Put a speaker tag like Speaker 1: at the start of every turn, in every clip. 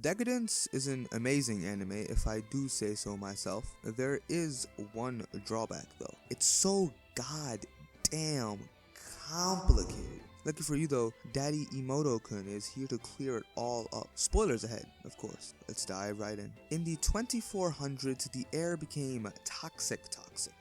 Speaker 1: Decadence is an amazing anime if I do say so myself. There is one drawback though. It's so goddamn complicated. Lucky for you though, Daddy Emoto-kun is here to clear it all up. Spoilers ahead, of course. Let's dive right in. In the 2400s, the air became toxic.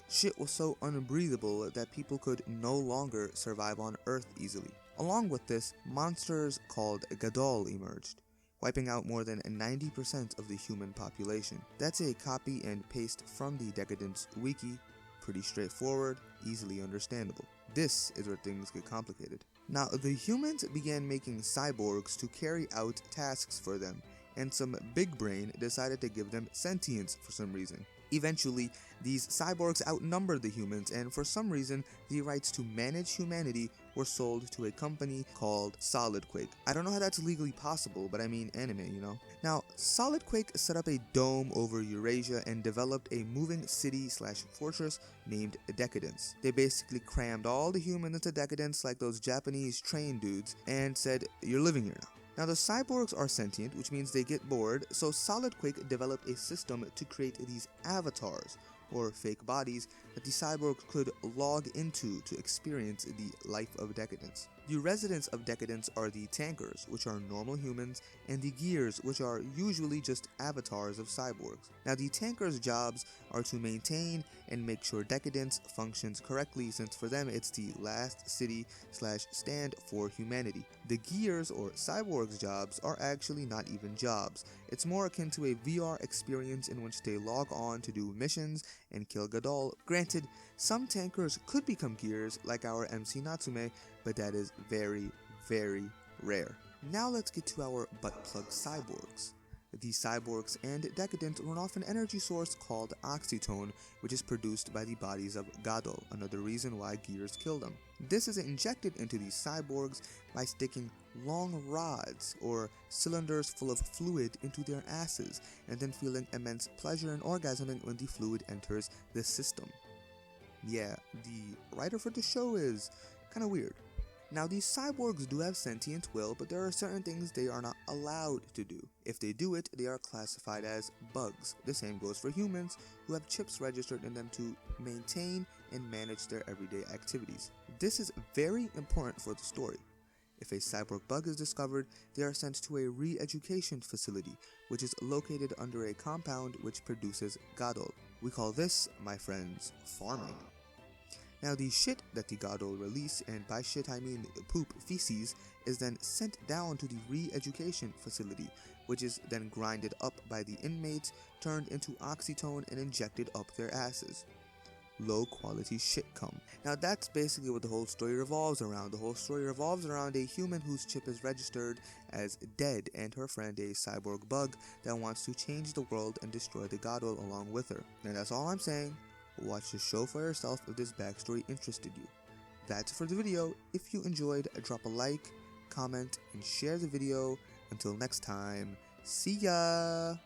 Speaker 1: Shit was so unbreathable that people could no longer survive on Earth easily. Along with this, monsters called Gadoll emerged, wiping out more than 90% of the human population. That's a copy and paste from the Deca-Dence wiki. Pretty straightforward, easily understandable. This is where things get complicated. Now, the humans began making cyborgs to carry out tasks for them, and some big brain decided to give them sentience for some reason. Eventually, these cyborgs outnumbered the humans, and for some reason, the rights to manage humanity were sold to a company called SolidQuake. I don't know how that's legally possible, but I mean anime, you know? Now, SolidQuake set up a dome over Eurasia and developed a moving city/fortress named Deca-Dence. They basically crammed all the humans into Deca-Dence like those Japanese train dudes and said, "You're living here now." Now, the cyborgs are sentient, which means they get bored, so SolidQuake developed a system to create these avatars, or fake bodies, that the cyborgs could log into to experience the life of Deca-Dence. The residents of Deca-Dence are the tankers, which are normal humans, and the gears, which are usually just avatars of cyborgs. Now, the tankers' jobs are to maintain and make sure Deca-Dence functions correctly, since for them it's the last city/stand for humanity. The gears, or cyborgs' jobs, are actually not even jobs. It's more akin to a VR experience in which they log on to do missions and kill Gadoll. Granted, some tankers could become gears, like our MC Natsume, but that is very, very rare. Now let's get to our butt plug cyborgs. The cyborgs and Deca-Dence run off an energy source called oxytone, which is produced by the bodies of Gadoll, another reason why gears kill them. This is injected into these cyborgs by sticking long rods or cylinders full of fluid into their asses, and then feeling immense pleasure and orgasming when the fluid enters the system. Yeah, the writer for the show is kinda weird. Now, these cyborgs do have sentient will, but there are certain things they are not allowed to do. If they do it, they are classified as bugs. The same goes for humans, who have chips registered in them to maintain and manage their everyday activities. This is very important for the story. If a cyborg bug is discovered, they are sent to a re-education facility, which is located under a compound which produces Gadoll. We call this, my friends, farming. Now, the shit that the Gadoll release, and by shit I mean poop, feces, is then sent down to the re-education facility, which is then grinded up by the inmates, turned into oxytone, and injected up their asses. Low quality shit cum. Now, that's basically what the whole story revolves around. The whole story revolves around a human whose chip is registered as dead, and her friend, a cyborg bug that wants to change the world and destroy the Gadoll along with her. And that's all I'm saying. Watch the show for yourself if this backstory interested you. That's it for the video. If you enjoyed, drop a like, comment, and share the video. Until next time, see ya!